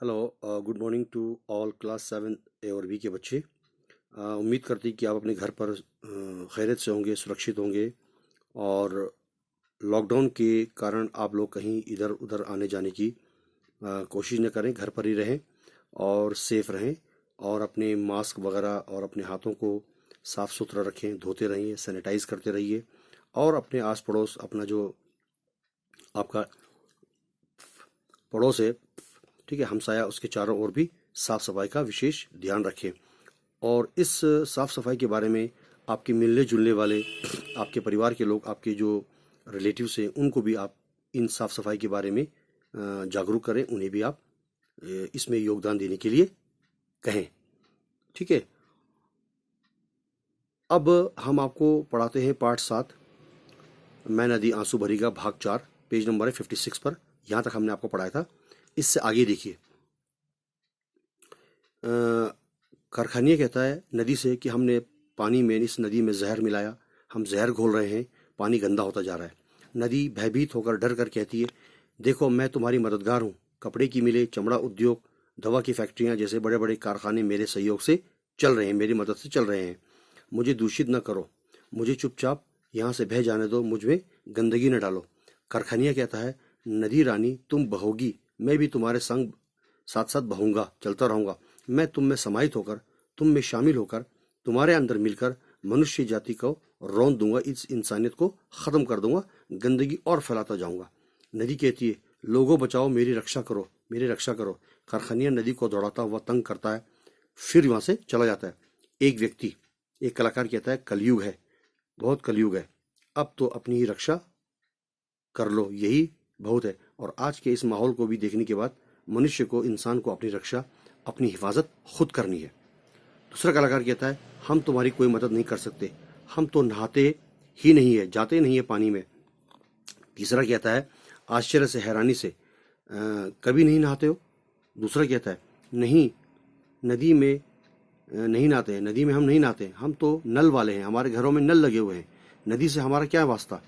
Hello. Good morning to all class 7 A और B के बच्चे। उम्मीद करती कि आप अपने घर पर खैरियत से होंगे, सुरक्षित होंगे और लॉकडाउन के कारण आप लोग कहीं इधर उधर आने जाने की कोशिश न करें, घर पर ही रहें और सेफ रहें और अपने मास्क वगैरह और अपने हाथों को साफ़ सुथरा रखें, धोते रहिए, सैनिटाइज करते रहिए और अपने आस पड़ोस, अपना जो आपका पड़ोस है, ठीक है, हमसाया, उसके चारों ओर भी साफ सफाई का विशेष ध्यान रखें। और इस साफ सफाई के बारे में आपके मिलने जुलने वाले, आपके परिवार के लोग, आपके जो रिलेटिव्स हैं, उनको भी आप इन साफ सफाई के बारे में जागरूक करें, उन्हें भी आप इसमें योगदान देने के लिए कहें। ठीक है, अब हम आपको पढ़ाते हैं पाठ 7, मैं नदी आंसू भरी का भाग 4, पेज नंबर है 56 पर। यहाँ तक हमने आपको पढ़ाया था। इससे आगे देखिए, कारखानिया कहता है नदी से कि हमने पानी में, इस नदी में जहर मिलाया, हम जहर घोल रहे हैं, पानी गंदा होता जा रहा है। नदी भयभीत होकर डर कर कहती है, देखो मैं तुम्हारी मददगार हूँ, कपड़े की मिलें, चमड़ा उद्योग, दवा की फैक्ट्रियाँ जैसे बड़े बड़े कारखाने मेरे सहयोग से चल रहे हैं, मेरी मदद से चल रहे हैं। मुझे दूषित न करो, मुझे चुपचाप यहाँ से बह जाने दो, मुझ में गंदगी न डालो। कारखानिया कहता है, नदी रानी तुम बहोगी, मैं भी तुम्हारे संग साथ साथ बहूंगा, चलता रहूंगा। मैं तुम में समाहित होकर, तुम में शामिल होकर, तुम्हारे अंदर मिलकर मनुष्य जाति को रौंद दूंगा, इस इंसानियत को खत्म कर दूंगा, गंदगी और फैलाता जाऊंगा। नदी कहती है, लोगों बचाओ, मेरी रक्षा करो, मेरी रक्षा करो। कारखानिया नदी को दौड़ाता हुआ तंग करता है, फिर वहां से चला जाता है। एक व्यक्ति, एक कलाकार कहता है, कलयुग है, बहुत कलयुग है, अब तो अपनी ही रक्षा कर लो, यही बहुत है। और आज के इस माहौल को भी देखने के बाद मनुष्य को, इंसान को अपनी रक्षा, अपनी हिफाजत खुद करनी है। दूसरा कलाकार कहता है, हम तुम्हारी कोई मदद नहीं कर सकते, हम तो नहाते ही नहीं है, जाते नहीं है पानी में। तीसरा कहता है, आश्चर्य से, हैरानी से, कभी नहीं नहाते हो? दूसरा कहता है, नहीं, नदी में नहीं नहाते हैं, नदी में हम नहीं नहाते, हम तो नल वाले हैं, हमारे घरों में नल लगे हुए हैं, नदी से हमारा क्या वास्ता।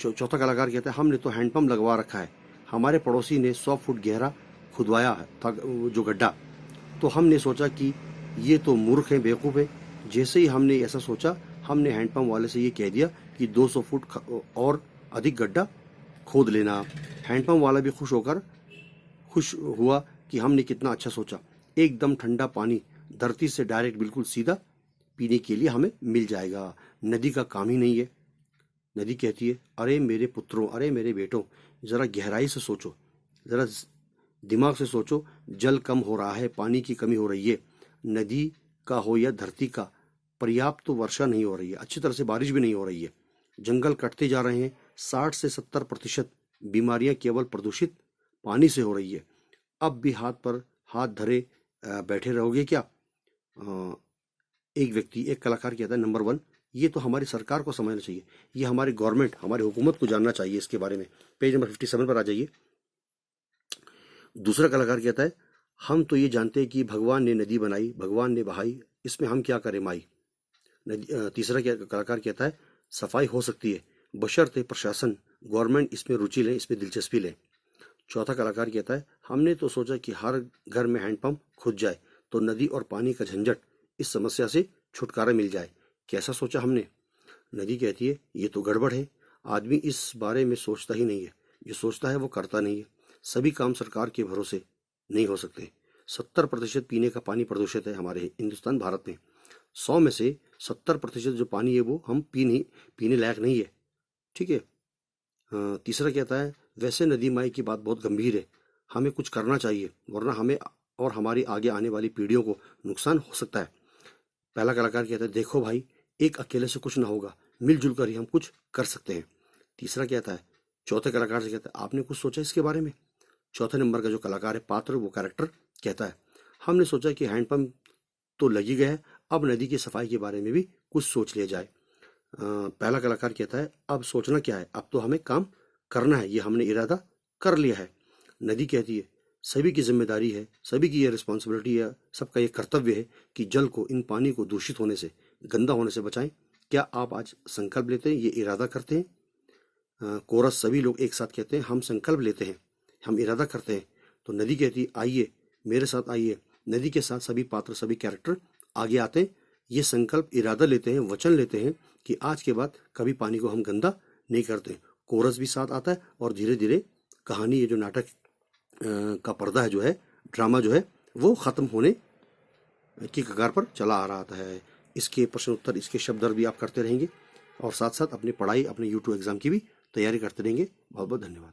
चौथा कलाकार कहता है, हमने तो हैंडपंप लगवा रखा है, हमारे पड़ोसी ने 100 फुट गहरा खुदवाया था जो गड्ढा, तो हमने सोचा कि ये तो मूर्ख है, बेवकूफ़ है। जैसे ही हमने ऐसा सोचा, हमने हैंडपंप वाले से ये कह दिया कि 200 फुट और अधिक गड्ढा खोद लेना। हैंडपंप वाला भी खुश हुआ कि हमने कितना अच्छा सोचा, एकदम ठंडा पानी धरती से डायरेक्ट, बिल्कुल सीधा पीने के लिए हमें मिल जाएगा। नदी का काम ही नहीं है। नदी कहती है, अरे मेरे पुत्रों, अरे मेरे बेटों, जरा गहराई से सोचो, जरा दिमाग से सोचो, जल कम हो रहा है, पानी की कमी हो रही है। नदी का हो या धरती का, पर्याप्त तो वर्षा नहीं हो रही है, अच्छी तरह से बारिश भी नहीं हो रही है, जंगल कटते जा रहे हैं, 60 से 70% बीमारियां केवल प्रदूषित पानी से हो रही है। अब भी हाथ पर हाथ धरे बैठे रहोगे क्या? एक व्यक्ति, एक कलाकार कहता है, नंबर 1, ये तो हमारी सरकार को समझना चाहिए, ये हमारी गवर्नमेंट, हमारी हुकूमत को जानना चाहिए इसके बारे में। पेज नंबर 57 पर आ जाइए। दूसरा कलाकार कहता है, हम तो ये जानते हैं कि भगवान ने नदी बनाई, भगवान ने बहाई, इसमें हम क्या करें माई। तीसरा कलाकार कहता है, सफाई हो सकती है, बशर्ते प्रशासन, गवर्नमेंट इसमें रुचि लें, इसमें दिलचस्पी लें। चौथा कलाकार कहता है, हमने तो सोचा कि हर घर में हैंडपंप खुद जाए तो नदी और पानी का झंझट, इस समस्या से छुटकारा मिल जाए। कैसा सोचा हमने? नदी कहती है, ये तो गड़बड़ है, आदमी इस बारे में सोचता ही नहीं है, जो सोचता है वो करता नहीं है। सभी काम सरकार के भरोसे नहीं हो सकते। 70% पीने का पानी प्रदूषित है हमारे हिंदुस्तान, भारत में। 100 में से 70% जो पानी है वो हम पीने लायक नहीं है। ठीक है। तीसरा कहता है, वैसे नदी माई की बात बहुत गंभीर है, हमें कुछ करना चाहिए, वरना हमें और हमारी आगे आने वाली पीढ़ियों को नुकसान हो सकता है। पहला कलाकार कहता है, देखो भाई, एक अकेले से कुछ ना होगा, मिलजुल कर ही हम कुछ कर सकते हैं। तीसरा कहता है, चौथे कलाकार से कहता है, आपने कुछ सोचा इसके बारे में? चौथे नंबर का जो कलाकार है, पात्र, वो कैरेक्टर कहता है, हमने सोचा कि हैंडपंप तो लगी गया है, अब नदी की सफाई के बारे में भी कुछ सोच लिया जाए। पहला कलाकार कहता है, अब सोचना क्या है, अब तो हमें काम करना है, ये हमने इरादा कर लिया है। नदी कहती है, सभी की जिम्मेदारी है, सभी की ये रिस्पॉन्सिबिलिटी है, सबका ये कर्तव्य है कि जल को, इन पानी को दूषित होने से, गंदा होने से बचाएं। क्या आप आज संकल्प लेते हैं, ये इरादा करते हैं? कोरस, सभी लोग एक साथ कहते हैं, हम संकल्प लेते हैं, हम इरादा करते हैं, तो नदी कहती है आइए मेरे साथ आइए। नदी के साथ सभी पात्र सभी कैरेक्टर आगे आते हैं, ये संकल्प इरादा लेते हैं, वचन लेते हैं कि आज के बाद कभी पानी को हम गंदा नहीं करते। कोरस भी साथ आता है और धीरे धीरे कहानी, ये जो नाटक का पर्दा है जो है, ड्रामा जो है, वो ख़त्म होने की कगार पर चला आ रहा है। इसके प्रश्न उत्तर, इसके शब्द अर्थ भी आप करते रहेंगे और साथ साथ अपनी पढ़ाई, अपने यूट्यूब एग्ज़ाम की भी तैयारी करते रहेंगे। बहुत बहुत धन्यवाद।